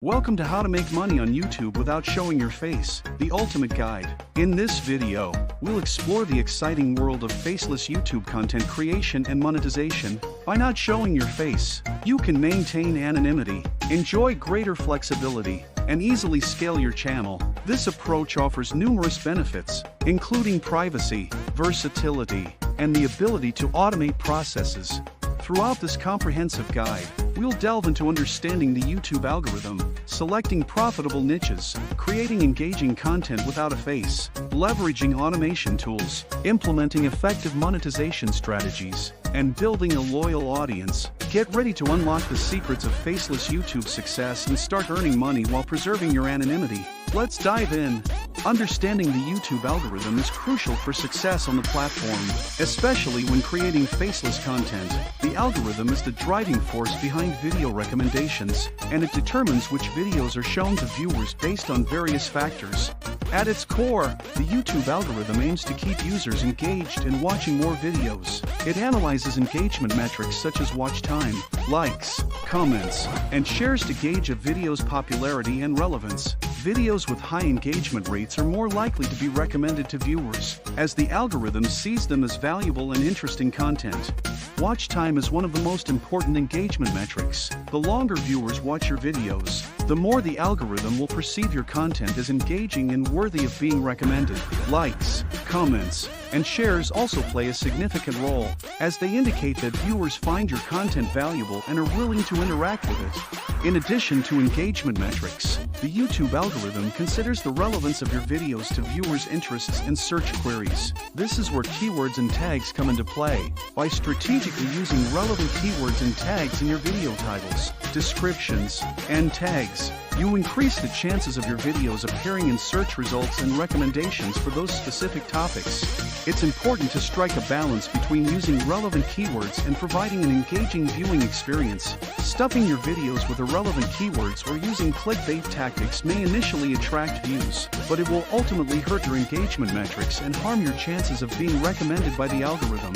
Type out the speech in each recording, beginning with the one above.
Welcome to How to Make Money on YouTube Without Showing Your Face, the ultimate guide. In this video, we'll explore the exciting world of faceless YouTube content creation and monetization. By not showing your face, you can maintain anonymity, enjoy greater flexibility, and easily scale your channel. This approach offers numerous benefits, including privacy, versatility, and the ability to automate processes. Throughout this comprehensive guide, we'll delve into understanding the YouTube algorithm, selecting profitable niches, creating engaging content without a face, leveraging automation tools, implementing effective monetization strategies, and building a loyal audience. Get ready to unlock the secrets of faceless YouTube success and start earning money while preserving your anonymity. Let's dive in. Understanding the YouTube algorithm is crucial for success on the platform, especially when creating faceless content. The algorithm is the driving force behind video recommendations, and it determines which videos are shown to viewers based on various factors. At its core, the YouTube algorithm aims to keep users engaged and watching more videos. It analyzes engagement metrics such as watch time, likes, comments, and shares to gauge a video's popularity and relevance. Videos with high engagement rates are more likely to be recommended to viewers, as the algorithm sees them as valuable and interesting content. Watch time is one of the most important engagement metrics. The longer viewers watch your videos, the more the algorithm will perceive your content as engaging and worthy of being recommended. Likes, comments, and shares also play a significant role, as they indicate that viewers find your content valuable and are willing to interact with it. In addition to engagement metrics, the YouTube algorithm considers the relevance of your videos to viewers' interests and search queries. This is where keywords and tags come into play. By strategically using relevant keywords and tags in your video titles, descriptions, and tags, you increase the chances of your videos appearing in search results and recommendations for those specific topics. It's important to strike a balance between using relevant keywords and providing an engaging viewing experience. Stuffing your videos with irrelevant keywords or using clickbait tactics may initially attract views, but it will ultimately hurt your engagement metrics and harm your chances of being recommended by the algorithm.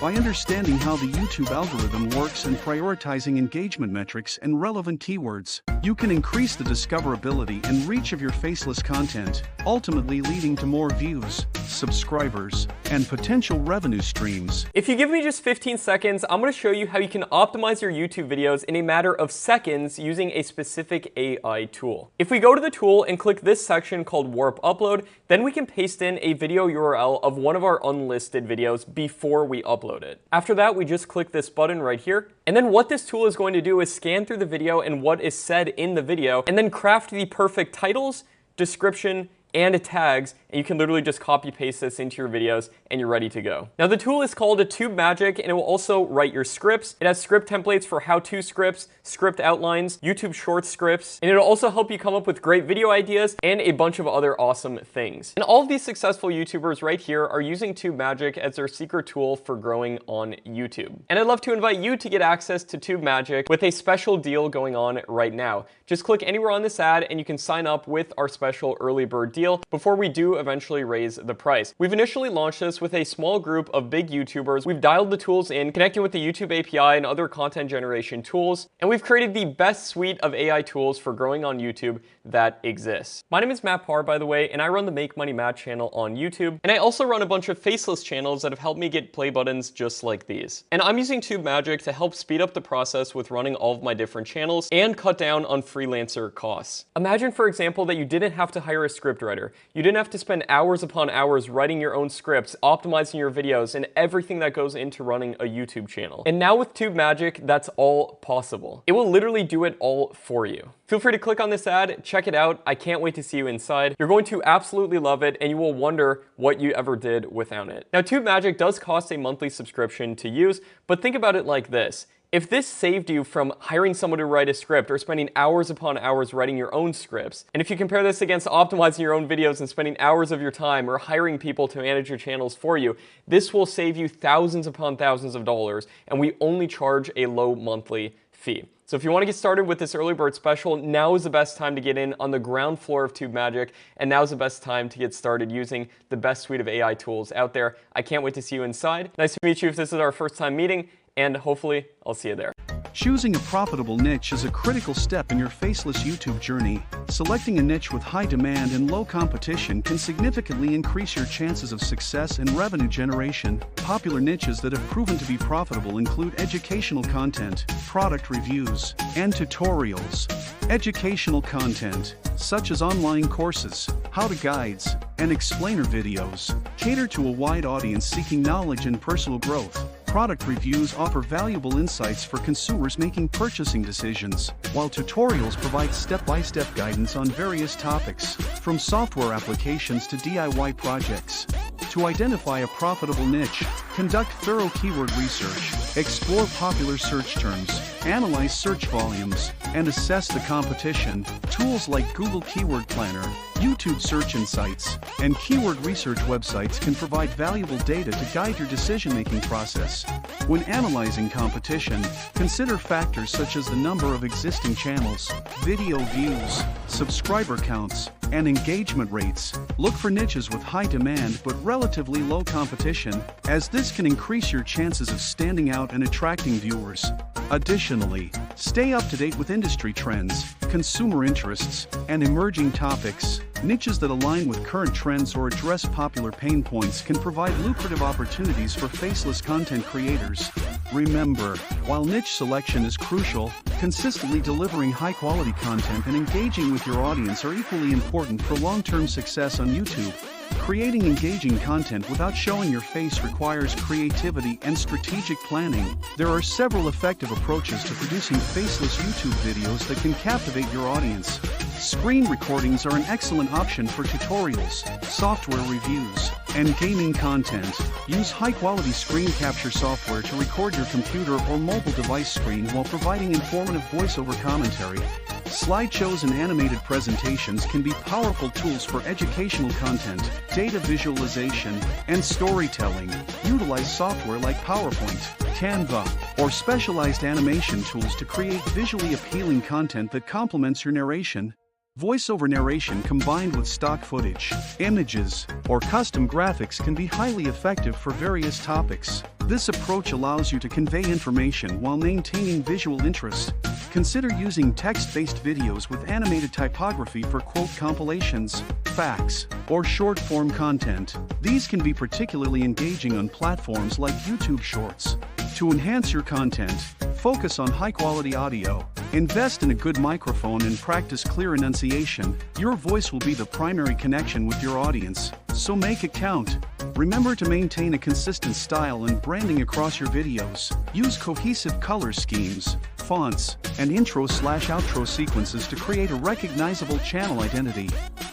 By understanding how the YouTube algorithm works and prioritizing engagement metrics and relevant keywords, you can increase the discoverability and reach of your faceless content, ultimately leading to more views, subscribers, and potential revenue streams. If you give me just 15 seconds, I'm going to show you how you can optimize your YouTube videos in a matter of seconds using a specific AI tool. If we go to the tool and click this section called Warp Upload, then we can paste in a video URL of one of our unlisted videos before we upload it. After that, we just click this button right here. And then what this tool is going to do is scan through the video and what is said in the video, and then craft the perfect titles, description, and tags, and you can literally just copy paste this into your videos and you're ready to go. Now the tool is called a TubeMagic, and it will also write your scripts. It has script templates for how-to scripts, script outlines, YouTube short scripts, and it'll also help you come up with great video ideas and a bunch of other awesome things. And all of these successful YouTubers right here are using TubeMagic as their secret tool for growing on YouTube. And I'd love to invite you to get access to TubeMagic with a special deal going on right now. Just click anywhere on this ad and you can sign up with our special early bird deal before we do eventually raise the price. We've initially launched this with a small group of big YouTubers. We've dialed the tools in, connecting with the YouTube API and other content generation tools, and we've created the best suite of AI tools for growing on YouTube that exists. My name is Matt Parr, by the way, and I run the Make Money Matt channel on YouTube, and I also run a bunch of faceless channels that have helped me get play buttons just like these. And I'm using TubeMagic to help speed up the process with running all of my different channels and cut down on freelancer costs. Imagine, for example, that you didn't have to hire a scriptwriter. You didn't have to spend hours upon hours writing your own scripts, optimizing your videos, and everything that goes into running a YouTube channel. And now with TubeMagic, that's all possible. It will literally do it all for you. Feel free to click on this ad, check it out. I can't wait to see you inside. You're going to absolutely love it, and you will wonder what you ever did without it. Now, TubeMagic does cost a monthly subscription to use, but think about it like this. If this saved you from hiring someone to write a script or spending hours upon hours writing your own scripts, and if you compare this against optimizing your own videos and spending hours of your time or hiring people to manage your channels for you, this will save you thousands upon thousands of dollars, and we only charge a low monthly fee. So if you want to get started with this early bird special, now is the best time to get in on the ground floor of TubeMagic, and now is the best time to get started using the best suite of AI tools out there. I can't wait to see you inside. Nice to meet you if this is our first time meeting, and hopefully I'll see you there. Choosing a profitable niche is a critical step in your faceless YouTube journey. Selecting a niche with high demand and low competition can significantly increase your chances of success and revenue generation. Popular niches that have proven to be profitable include educational content, product reviews, and tutorials. Educational content, such as online courses, how-to guides, and explainer videos, cater to a wide audience seeking knowledge and personal growth. Product reviews offer valuable insights for consumers making purchasing decisions, while tutorials provide step-by-step guidance on various topics, from software applications to DIY projects. To identify a profitable niche, conduct thorough keyword research, explore popular search terms, analyze search volumes, and assess the competition. Tools like Google Keyword Planner, YouTube Search Insights, and keyword research websites can provide valuable data to guide your decision-making process. When analyzing competition, consider factors such as the number of existing channels, video views, subscriber counts, and engagement rates. Look for niches with high demand but relatively low competition, as this can increase your chances of standing out and attracting viewers. Additionally, stay up to date with industry trends, consumer interests, and emerging topics. Niches that align with current trends or address popular pain points can provide lucrative opportunities for faceless content creators. Remember, while niche selection is crucial, consistently delivering high-quality content and engaging with your audience are equally important for long-term success on YouTube. Creating engaging content without showing your face requires creativity and strategic planning. There are several effective approaches to producing faceless YouTube videos that can captivate your audience. Screen recordings are an excellent option for tutorials, software reviews, and gaming content. Use high-quality screen capture software to record your computer or mobile device screen while providing informative voiceover commentary. Slideshows and animated presentations can be powerful tools for educational content, data visualization, and storytelling. Utilize software like PowerPoint, Canva, or specialized animation tools to create visually appealing content that complements your narration. Voiceover narration combined with stock footage, images, or custom graphics can be highly effective for various topics. This approach allows you to convey information while maintaining visual interest. Consider using text-based videos with animated typography for quote compilations, facts, or short-form content. These can be particularly engaging on platforms like YouTube Shorts. To enhance your content, focus on high-quality audio. Invest in a good microphone and practice clear enunciation. Your voice will be the primary connection with your audience, so make it count. Remember to maintain a consistent style and branding across your videos. Use cohesive color schemes, fonts, and intro/outro sequences to create a recognizable channel identity.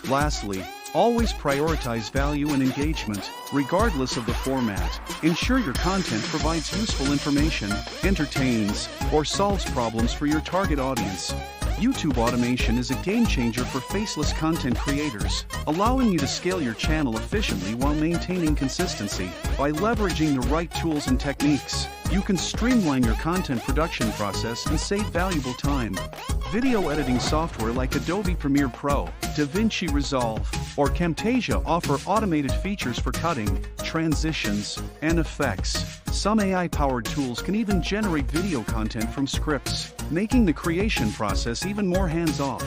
Lastly, always prioritize value and engagement, regardless of the format. Ensure your content provides useful information, entertains, or solves problems for your target audience. YouTube automation is a game changer for faceless content creators, allowing you to scale your channel efficiently while maintaining consistency. By leveraging the right tools and techniques, you can streamline your content production process and save valuable time. Video editing software like Adobe Premiere Pro, DaVinci Resolve, or Camtasia offer automated features for cutting, transitions, and effects. Some AI-powered tools can even generate video content from scripts, making the creation process even more hands-off.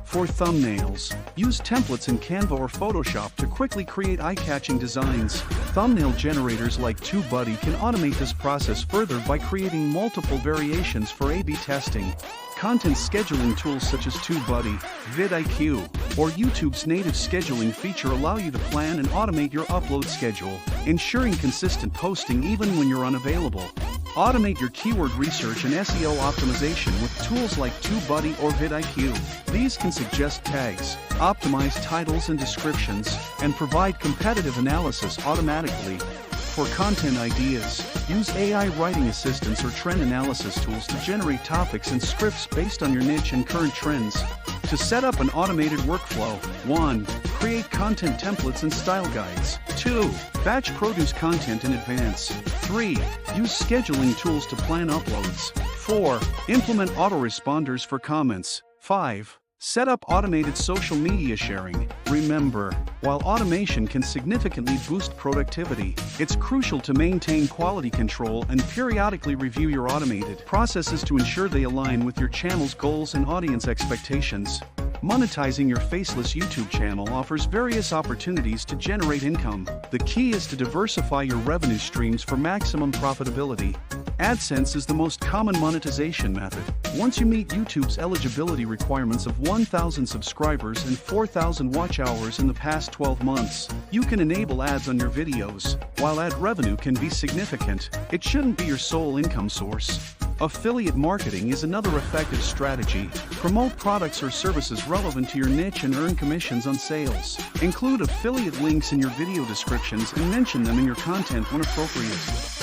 For thumbnails, use templates in Canva or Photoshop to quickly create eye-catching designs. Thumbnail generators like TubeBuddy can automate this process further by creating multiple variations for A/B testing. Content scheduling tools such as TubeBuddy, vidIQ, or YouTube's native scheduling feature allow you to plan and automate your upload schedule, ensuring consistent posting even when you're unavailable. Automate your keyword research and SEO optimization with tools like TubeBuddy or vidIQ. These can suggest tags, optimize titles and descriptions, and provide competitive analysis automatically. For content ideas, use AI writing assistants or trend analysis tools to generate topics and scripts based on your niche and current trends. To set up an automated workflow, 1. Create content templates and style guides. 2. Batch produce content in advance. 3. Use scheduling tools to plan uploads. 4. Implement autoresponders for comments. 5. Set up automated social media sharing. Remember, while automation can significantly boost productivity, it's crucial to maintain quality control and periodically review your automated processes to ensure they align with your channel's goals and audience expectations. Monetizing your faceless YouTube channel offers various opportunities to generate income. The key is to diversify your revenue streams for maximum profitability. AdSense is the most common monetization method. Once you meet YouTube's eligibility requirements of 1,000 subscribers and 4,000 watch hours in the past 12 months, you can enable ads on your videos. While ad revenue can be significant, it shouldn't be your sole income source. Affiliate marketing is another effective strategy. Promote products or services relevant to your niche and earn commissions on sales. Include affiliate links in your video descriptions and mention them in your content when appropriate.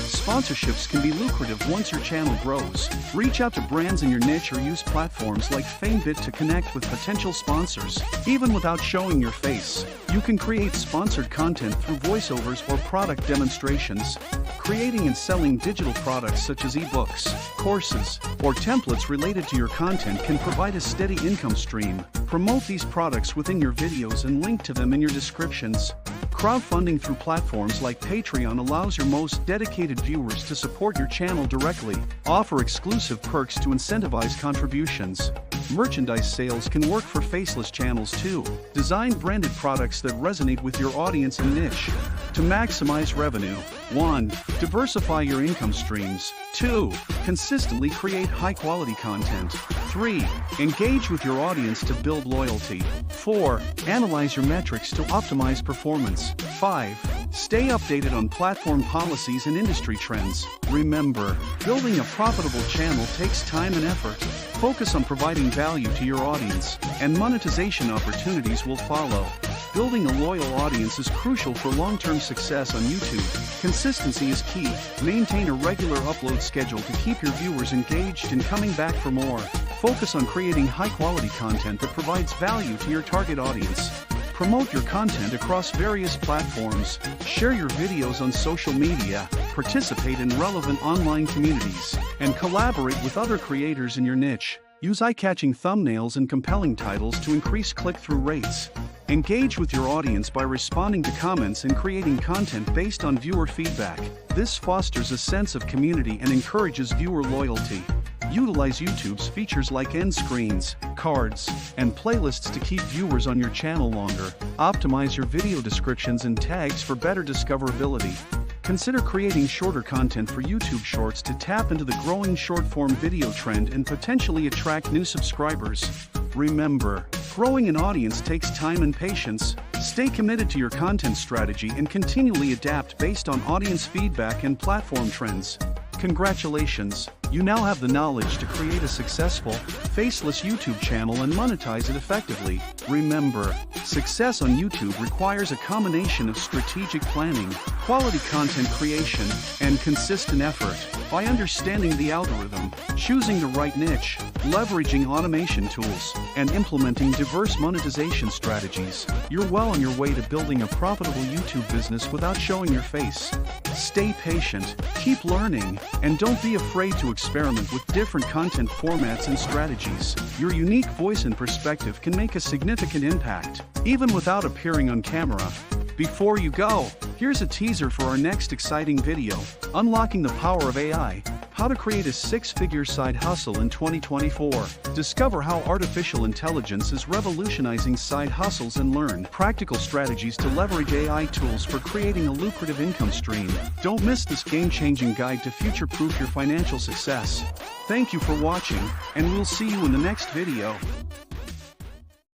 Sponsorships can be lucrative once your channel grows. Reach out to brands in your niche or use platforms like FameBit to connect with potential sponsors. Even without showing your face, you can create sponsored content through voiceovers or product demonstrations. Creating and selling digital products such as ebooks, courses, or templates related to your content can provide a steady income stream. Promote these products within your videos and link to them in your descriptions. Crowdfunding through platforms like Patreon allows your most dedicated viewers to support your channel directly. Offer exclusive perks to incentivize contributions. Merchandise sales can work for faceless channels too. Design branded products that resonate with your audience and niche. To maximize revenue, 1. Diversify your income streams. 2. Consistently create high-quality content. 3. Engage with your audience to build loyalty. 4. Analyze your metrics to optimize performance. 5. Stay updated on platform policies and industry trends. Remember, building a profitable channel takes time and effort. Focus on providing value to your audience, and monetization opportunities will follow. Building a loyal audience is crucial for long-term success on YouTube. Consistency is key. Maintain a regular upload schedule to keep your viewers engaged and coming back for more. Focus on creating high-quality content that provides value to your target audience. Promote your content across various platforms. Share your videos on social media. Participate in relevant online communities. And collaborate with other creators in your niche. Use eye-catching thumbnails and compelling titles to increase click-through rates. Engage with your audience by responding to comments and creating content based on viewer feedback. This fosters a sense of community and encourages viewer loyalty. Utilize YouTube's features like end screens, cards, and playlists to keep viewers on your channel longer. Optimize your video descriptions and tags for better discoverability. Consider creating shorter content for YouTube Shorts to tap into the growing short-form video trend and potentially attract new subscribers. Remember, growing an audience takes time and patience. Stay committed to your content strategy and continually adapt based on audience feedback and platform trends. Congratulations! You now have the knowledge to create a successful, faceless YouTube channel and monetize it effectively. Remember, success on YouTube requires a combination of strategic planning, quality content creation, and consistent effort. By understanding the algorithm, choosing the right niche, leveraging automation tools, and implementing diverse monetization strategies, you're well on your way to building a profitable YouTube business without showing your face. Stay patient, keep learning, and don't be afraid to experiment with different content formats and strategies. Your unique voice and perspective can make a significant impact, even without appearing on camera. Before you go, here's a teaser for our next exciting video, Unlocking the Power of AI, How to Create a Six-Figure Side Hustle in 2024. Discover how artificial intelligence is revolutionizing side hustles and learn practical strategies to leverage AI tools for creating a lucrative income stream. Don't miss this game-changing guide to future-proof your financial success. Thank you for watching, and we'll see you in the next video.